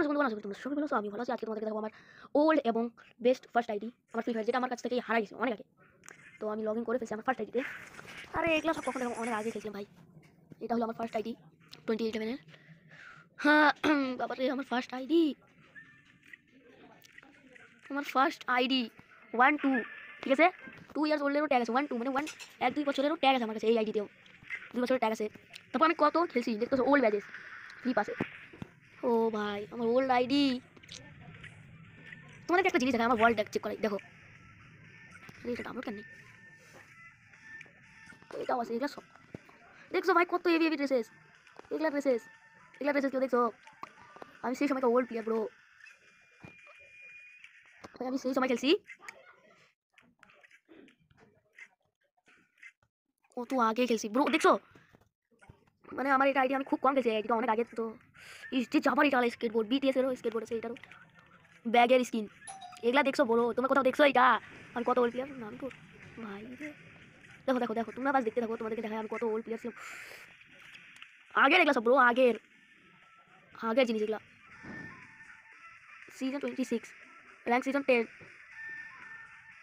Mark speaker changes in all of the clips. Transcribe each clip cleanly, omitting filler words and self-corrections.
Speaker 1: মানুষ বন্ধু বানাচ্ছি তোমরা সবাই ভালো আছো, আমি ভালো আছি। আজকে তোমাদেরকে দেখাবো আমার ওল্ড এবং বেস্ট ফার্স্ট আইডি, আমার ফ্রি ফায়ার, যেটা আমার কাছ থেকে হারাই গেছে অনেক আগে। তো আমি লগ ইন করে ফেলছি আমার ফার্স্ট আইডিতে। আরে এগুলো সব কখন দেখো, অনেক আগে খেয়েছিলাম ভাই। এটা হলো আমার ফার্স্ট আইডি 2011-এর। হ্যাঁ বাবারে, আমার ফার্স্ট আইডি, আমার ফার্স্ট আইডি 1-2, ঠিক আছে। 2 ইয়ার্স ওল্ডেরও ট্যাগ আছে, 1-2 মানে 1-2 বছরেরও ট্যাগ আছে আমার কাছে। এই আইডিতেও 2 বছরের ট্যাগ আছে। তারপর আমি কত খেলছি দেখতেছো, ওল্ড ব্যাজেস ফ্রি পাসে। ও ভাই, আমার ওল্ড আইডি। তোমাদেরকে একটা জিনিস দেখা, আমার ওয়ার্ল্ড চেক করাই, দেখো এটা ডাউনলোড কেন নেই, এটাও আছে। এগুলো সব দেখছো ভাই, কত হেভি হেভি ড্রেসেস, এগুলা ড্রেসেস, এগুলা ড্রেসেস কেউ দেখছো? আমি সেই সময় ওল্ড প্লেয়ার ব্রো, আমি সেই সময় খেলছি, কত আগে খেলছি ব্রো, দেখছো? মানে আমার এটা আইডিয়া আমি খুব কম খেলছি, আইডিটা অনেক আগে। তো যে যাবার এটা স্কেটবোর্ড, বিটিএস এরও স্কেটবোর্ড আছে, এটারও ব্যাগের স্কিন, এগুলা দেখছো বলো? তোমরা কোথাও দেখছো এটা? আমি কত ওল্ড প্লেয়ার নাম তো ভাই রে। দেখো দেখো দেখো, তোমরা বাস দেখতে থাকো, তোমাদেরকে দেখায় আমি কত ওল্ড প্লেয়ার ছিলাম আগের। এগুলা সব ব্রো আগের আগের জিনিস এগুলা। Season 26, rank season 10।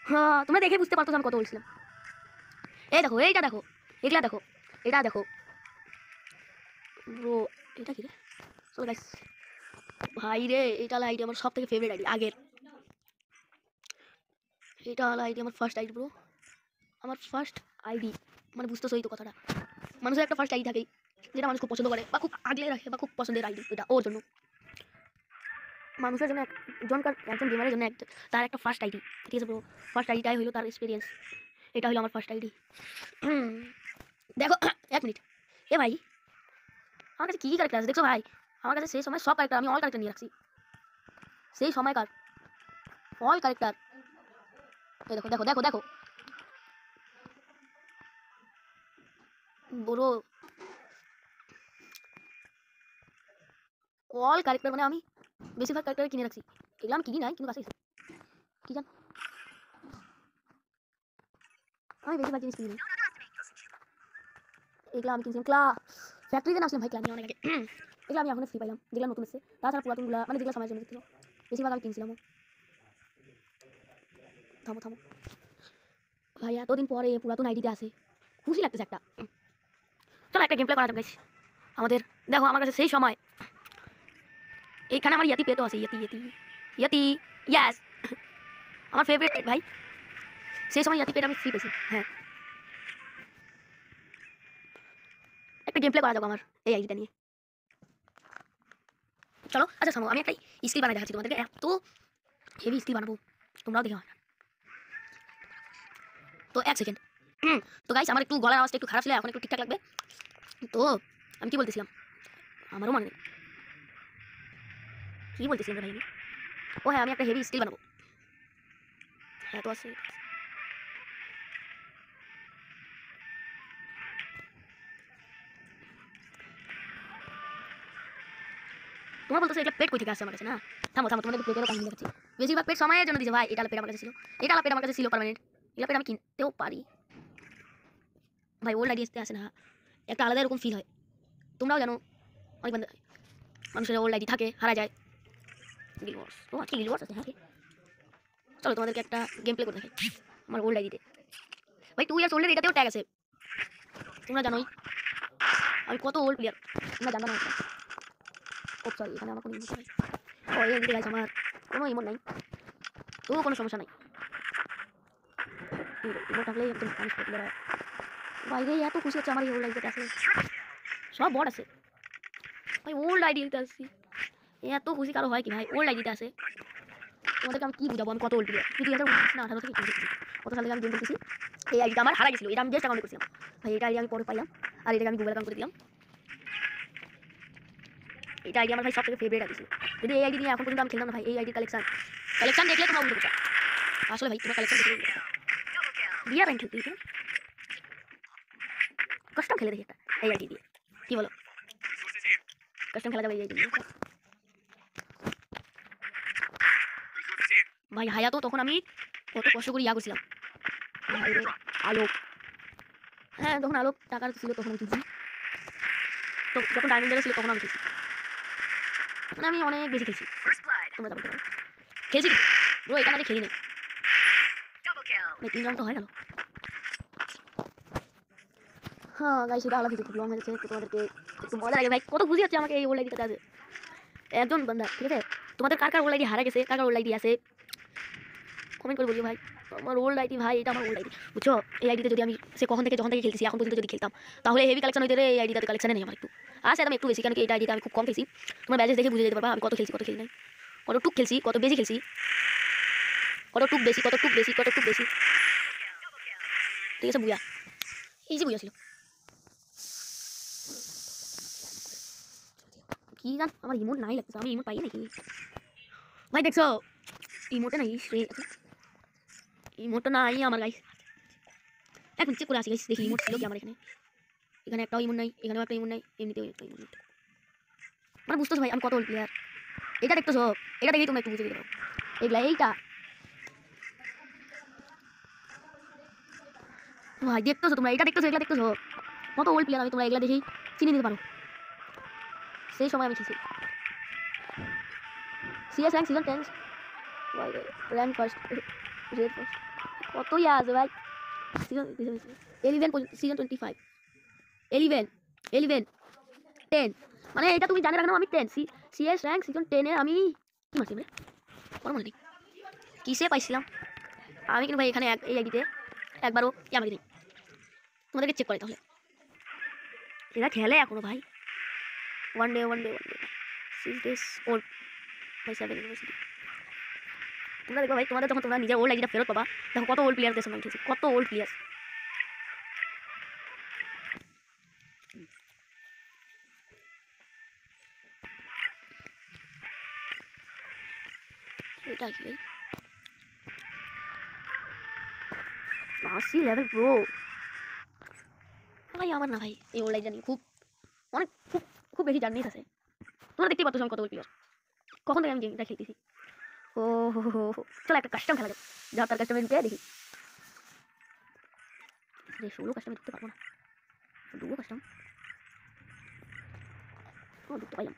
Speaker 1: হ্যাঁ, তোমরা দেখে বুঝতে পারতো আমি কত বলছিলাম। এই দেখো, এইটা দেখো, এগুলা দেখো, এটা দেখো ব্রো। এটা কি রে? চলো গাইস, ভাই রে, এটা হলো আইডি আমার সব থেকে ফেভারিট আইডি আগের। এটা হলো আইডি আমার ফার্স্ট আইডি ব্রো, আমার ফার্স্ট আইডি। মানে বুঝতেছোই তো কথাটা, মানুষের একটা ফার্স্ট আইডি থাকেই, যেটা মানুষ খুব পছন্দ করে বা খুব আগলে রাখে বা খুব পছন্দের আইডি। এটা ওর জন্য, মানুষের জন্য একজন গেমারের জন্য তার একটা ফার্স্ট আইডি, ঠিক আছে ব্রো। ফার্স্ট আইডিটাই হলো তার এক্সপিরিয়েন্স। এটা হলো আমার ফার্স্ট আইডি। দেখো এক মিনিট, এ ভাই আমার কাছে কী কী ক্যারেক্টার আছে দেখছো ভাই? আমার কাছে সেই সময় সব ক্যারেক্টার, আমি অল ক্যারেক্টার নিয়ে রাখছি, সেই সময়কার অল ক্যারেক্টার। দেখো দেখো দেখো দেখো বড় অল ক্যারেক্টার, মানে আমি বেশিরভাগ ক্যারেক্টার কিনে রাখছি। এগুলো আমি কিনি নাই, কিন্তু কাছে কি জান, আমি বেশিরভাগ জিনিস কিনি। এগুলো আমি কিনছিলাম ক্লা ফ্যাক্টরিতে নামছিলাম ভাই, ক্লা নিয়ে অনেক আগে। এগুলো আমি এখন ফ্রি পাইলাম, যেগুলো নতুন এসেছে। তাছাড়া পুরাতনগুলো মানে যেগুলো সময়ের জন্য ছিল, বেশিরভাগ আমি কিনছিলাম। থামো থামো ভাই, এতদিন পরে পুরাতন আইডিতে আসে, খুশি লাগতেছে একটা। চলো একটা গেম প্লে করা যাক গাইস আমাদের। দেখো আমার কাছে সেই সময়, এইখানে আমার ইয়াতি পেতো আছে, ইয়াতি ইয়াতি ইয়াতি, ইয়াস আমার ফেভারিট ভাই। সেই সময় ইয়াতি পেট আমি ফ্রি পেয়েছি। হ্যাঁ, একটা গেম প্লে করা যাক আমার এই আইডিটা নিয়ে। চলো আচ্ছা থামো, আমি একটা স্কিল বানাই দেখাচ্ছি তোমাদেরকে, এত হেভি স্কিল বানাবো, তোমরাও দেখে হয়। তো এক সেকেন্ড। তো গাইস, আমার একটু গলার আওয়াজটা একটু খারাপ ছিল, এখন একটু ঠিকঠাক লাগবে। তো আমি কি বলতেছিলাম, আমারও মনে নেই কি বলতেছিলাম রে ভাই আমি। ও হ্যাঁ, আমি একটা হেভি স্কিল বানাবো। হ্যাঁ তো আছে, তোমরা বলতেছো এটা পেট কই থেকে আসছে আমার কাছে না? থামো থামো, তোমাদের পেটেরও কাহিনী দেখাচ্ছি। বেশিরভাগ পেট সময়ের জন্য দিছে ভাই। এটা পেট আমার কাছে ছিল, এটা পেট আমার কাছে ছিল পার্মানেন্ট। এটা পেট আমি কিনতেও পারি ভাই, ওল্ড আইডি আসতে আসে না, একটা আলাদা এরকম ফিল হয়। তোমরাও জানো অনেক মানুষের ওল্ড আইডি থাকে, হারা যায়। গিলওয়ার্স, ও আজকে গিলওয়ার্স আছে। হ্যাঁ, চলো তোমাদেরকে একটা গেম প্লে করে দেখাই আমার ওল্ড আইডিতে। ভাই 2 ইয়ার্স ওল্ডের এটাতেও ট্যাগ আছে, তোমরা জানোই আমি কত ওল্ড প্লেয়ার, তোমরা জানো না। ও সরি, এখানে আমার কোনো ইমোট নাই। ও এই আইডিতে গাইস আমার কোনো ইমোট নাই, তো কোনো সমস্যা নাই। ইমোট থাকলেই একদম পানিশ করতে পারে। বাইরে এত খুশি হচ্ছে আমার এই ওল্ড আইডিতে আছে, সব বট আছে ভাই। ওল্ড আইডিতে আসছি, এত খুশি কারো হয় কি ভাই? ওল্ড আইডিতে আছে, তোমাদেরকে আমি কি বুঝাবো আমি কত ওল্ড প্লেয়ার। 2018 থেকে কত সাল থেকে আমি গেম করতেছি। এই আইডিটা আমার হারা গেছিলো, এটা আমি জাস্ট অ্যাকাউন্টে করছিলাম ভাই। এটা আইডি আমি পরে পাইলাম, আর এটাকে আমি গুগল অ্যাকাউন্ট করে দিলাম। এটা আইডি আমার ভাই সব থেকে ফেভারিট আইডি ছিল। যদি এই আইডি নিয়ে এখন পর্যন্ত আমি খেললাম না ভাই। এই আইডি কালেকশন দেখলে তোমরা বুঝতে পারছো আসলে ভাই, তোমার কালেকশন দেখে বিয়ার র্যাঙ্ক খেলতে দিতে কাস্টম খেলে দেখি একটা এই আইডি দিয়ে, কি বলো? কাস্টম খেলা যাবে এই আইডি দিয়ে ভাই। হায়া তো তখন আমি কত কষ্ট করে ইয়া করছিলাম আলোক। হ্যাঁ, যখন আলোক টাকার ছিল তখন আমি কিনছি, তো যখন ডায়মন্ড ছিল তখন আমি কিনছি। মানে আমি অনেক বেশি খেলছি, তোমরা জানতে পারো খেলছি ব্রো, এটা না খেলি না ভাই, 3 রাউন্ড তো হয়ে গেল। হ্যাঁ গাইস, এটা আলাদা ভিডিও খুব লং হয়ে যাচ্ছে, তো তোমাদেরকে একটু মজা লাগে ভাই, কত খুশি হচ্ছে আমাকে এই ওল্ড আইডিটাতে আছে একজন বান্দা, ঠিক আছে? তোমাদের কার কার ওল্ড আইডি হারা গেছে, কার কার ওল্ড আইডি আছে কমেন্ট করে বলিও ভাই। আমার ওল্ড আইডি ভাই, এটা আমার ওল্ড আইডি, বুঝছো? এই আইডিতে যদি আমি সে যখন থেকে খেলতেছি এখন পর্যন্ত যদি খেলতাম তাহলে হেভি কালেকশন হইতে রে, এই আইডিটাতে কালেকশনে নেই আমার একটু আছে, আমি একটু বেশি, কারণ এই আইডিটা আমি খুব কম খেলছি, তোমার ব্যাচেস দেখে বুঝে যেতে পারবা আমি কত খেলছি কত খেলি নাই, কত টুক খেলছি কত বেশি খেলছি, কত টুক বেশি কত টুক বেশি কত টুক বেশি, ঠিক আছে? বুয়া এই যে বুয়া ছিল কি জান, আমার ইমোট নাই লাগতেছে, আমি ইমোট পাই নাকি ভাই? দেখছো ইমোটে নাই রে, ইমোটটা নাই আমার গাইস, এখন চেক করে আসি গাইস, দেখি ইমোট ছিল কি আমার এখানে, এখানে একটাও ইমোট নাই, এখানেও একটা ইমোট নাই, এমনিতেও একটা ইমোট নাই, মানে বুঝতেছো ভাই আমি কত ওল্ড প্লেয়ার, এটা দেখতেছো, এটা দেখেই তোমরা একটু বুঝে যেতে পারো, এগুলা এইটা ভাই দেখতেছো তোমরা, এটা দেখতেছো, এগুলা দেখতেছো কত ওল্ড প্লেয়ার আমি, তোমরা এগুলা দেখেই চিনে নিতে পারো, সেই সময় আমি খেলছি সিএস র্যাঙ্ক সিজন 10 ভাই, র্যাঙ্ক ফার্স্ট, রেড ফার্স্ট, কত ইয়া আছে ভাই, সিজন 11 সিজন 25 11 11 10, মানে এটা তুমি জানে রাখো, আমি 10 সিএস র্যাঙ্ক সিজন 10 এ আমি কি মারছি রে, কোনো মনে নেই কিসে পাইছিলাম আমি, কিন্তু ভাই এখানে এই আইডিতে একবারও কি আমাকে নেই, তোমাদেরকে চেক করে তাহলে এরা খেলে এখনো ভাই, ওয়ান ডে 6 days ওল্ড ভাই, 7 ইউনিভার্সিটি, তোমরা দেখো ভাই, তোমাদের যখন তোমরা নিজের ওল্ড আইডিটা ফেরত পাবা, দেখো কত ওল্ড প্লেয়ারদের সঙ্গে খেলছি, কত ওল্ড প্লেয়ার, এটা কি ভাই 80 লেভেল প্রো ভাই, আমার না ভাই এই ওল্ড আইডিটা নিয়ে খুব অনেক খুব খুব বেশি জার্নিস আছে, তোমরা দেখতেই পাচ্ছ আমি কত ওল্ড প্লেয়ার, কখন থেকে আমি গেমটা খেলতেছি। ও হো হো হো, চলো একটা কাস্টম খেলা যাক, যা তার কাস্টমে ঢুকে দেখি, রে 16 কাস্টমে ঢুকতে পারবো না, দুটো কাস্টম ও ঢুকতে পাইলাম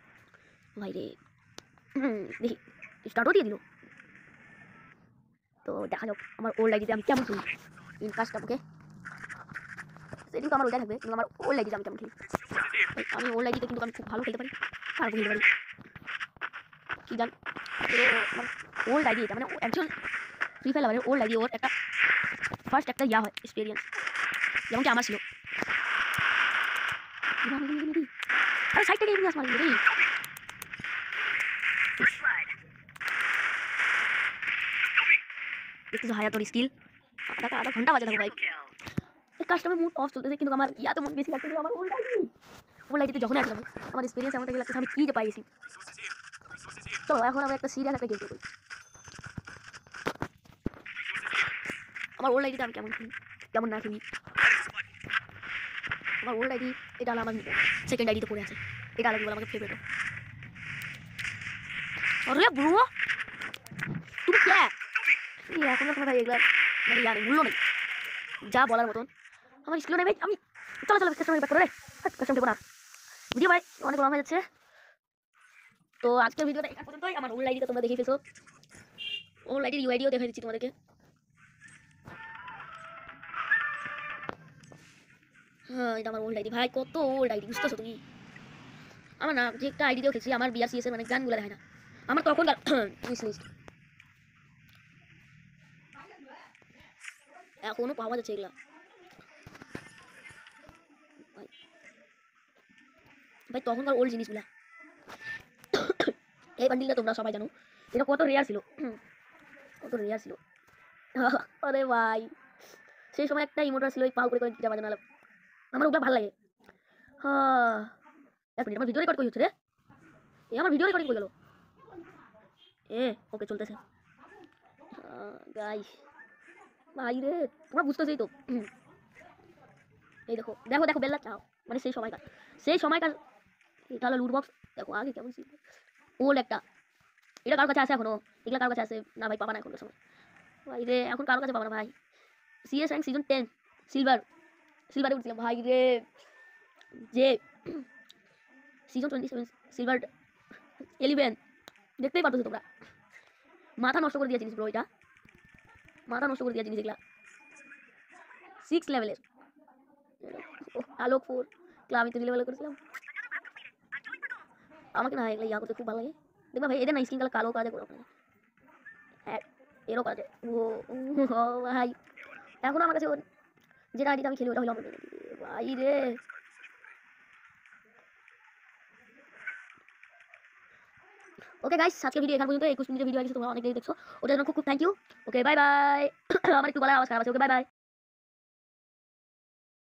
Speaker 1: ভাই রে, দেখি স্টার্টও দিয়ে দিল, তো দেখা যাক আমার ওল্ড আইডিতে আমি কেমন খেলি ইন কাস্টম, ওকে সেদিন তো আমার ওইটা থাকবে, কিন্তু আমার ওল্ড আইডিতে আমি কেমন খেলি, আমি ওল্ড আইডিতে কিন্তু আমি খুব ভালো খেলতে পারি, খারাপ খেলতে পারি কি জান, ওল্ড আইডি এটা মানে একজন ফ্রি ফায়ার লাভারের ওল্ড আইডি, ওর একটা ফার্স্ট একটা ইয়া হয় এক্সপিরিয়েন্স, যেমন কি আমার ছিল, আরে সাইড থেকে এমনি আসমার রে, দেখতেছো হায়া তোর স্কিল, আধা ঘন্টা বাজে থাকো ভাই, এই কাস্টমে মুড অফ চলতেছে, কিন্তু আমার ইয়াতে মন বেশি লাগতেছে, আমার ওল্ড আইডিতে যখন আসলাম আমার এক্সপিরিয়েন্স এমন থেকে লাগতেছে আমি কি যে পাইছি। চলো এখন আমরা একটা সিরিয়াস একটা গেম করি, আমার ওল্ড আইডিতে আমি কেমন খেলি কেমন না খেলি, আমার ওল্ড আইডি এটা হলো আমার সেকেন্ড আইডিতে পড়ে আছে, এটা আলাদা বলে আমাকে ফেভারিট, আরে ব্রো তুমি কে এখন তোমার ভাই এগুলা মানে জানি মূল্য নেই, যা বলার মতন আমার স্কিল নেই ভাই, আমি চলো চলো কাস্টমার ব্যাক করে রে, কাস্টম দেবো না ভিডিও ভাই, অনেক লং হয়ে যাচ্ছে, তো আজকের ভিডিওটা এখান পর্যন্তই, আমার ওল্ড আইডিটা তোমরা দেখে ফেলছো, ওল্ড আইডির ইউআইডিও দেখে দিচ্ছি তোমাদেরকে, হ্যাঁ এটা আমার ওল্ড আইডি ভাই, কত ওল্ড আইডি বুঝতেছো তুমি, আমার না যে একটা আইডি দিয়েও খেলছি, আমার বিআরসিএস এর মানে গানগুলো দেখায় না, আমার তখনকার উইশ লিস্ট এখনো পাওয়া যাচ্ছে এগুলা ভাই, তখনকার ওল্ড জিনিসগুলা, এই বান্ডিলটা তোমরা সবাই জানো এটা কত রেয়ার ছিল, কত রেয়ার ছিল, আরে ভাই সেই সময় একটা ইমোটার ছিল, ওই পাও করে গিটার বাজানো, আমার ওগুলো ভালো লাগে, হ্যাঁ এক মিনিট আমার ভিডিও রেকর্ড করি হচ্ছে রে, এ আমার ভিডিও রেকর্ডিং করে গেল, এ ওকে চলতেছে গাইস ভাই রে, তোমরা বুঝতেছেই তো, এই দেখো দেখো দেখো বেল্লা চাও, মানে সেই সময়কার এটা হলো লুট বক্স, দেখো আগে কেমন ছিল ওল্ড একটা, এটা কারোর কাছে আছে এখনো, এগুলা কারোর কাছে আছে না ভাই, পাবা না এখনকার সময় ভাই রে, এখন কারোর কাছে পাবা না ভাই, সিএস র্যাঙ্ক সিজন 10 সিলভারে উঠছিলাম ভাই রে, যে সিজন 27 সিলভার 11 দেখতেই পারতো তোমরা মাথা নষ্ট করে দিয়া জিনিস ব্রো এটা মাথা নষ্ট করে দিয়া জিনিস এগুলা 6 লেভেলের আলোক 4 ক্লাব আমি 3 লেভেলে করেছিলাম আমাকে না এগুলা ইয়া করতে খুব ভালো লাগে দেখবা ভাই এদের না স্কিন কালার কালো কাজে করে ওখানে হ্যাঁ এরও কাজে ও ভাই এখন আমার কাছে যেটা আইডিটা আমি খেলি ওটা হলো ভাই রে ওকে গাইস আজকে ভিডিও এখান পর্যন্ত 21 মিনিটের ভিডিও আছে তোমরা অনেক দেরি দেখছো ওটার জন্য খুব খুব thank you okay bye bye আমার একটু গলায় আওয়াজ খারাপ আছে ওকে বাই বাই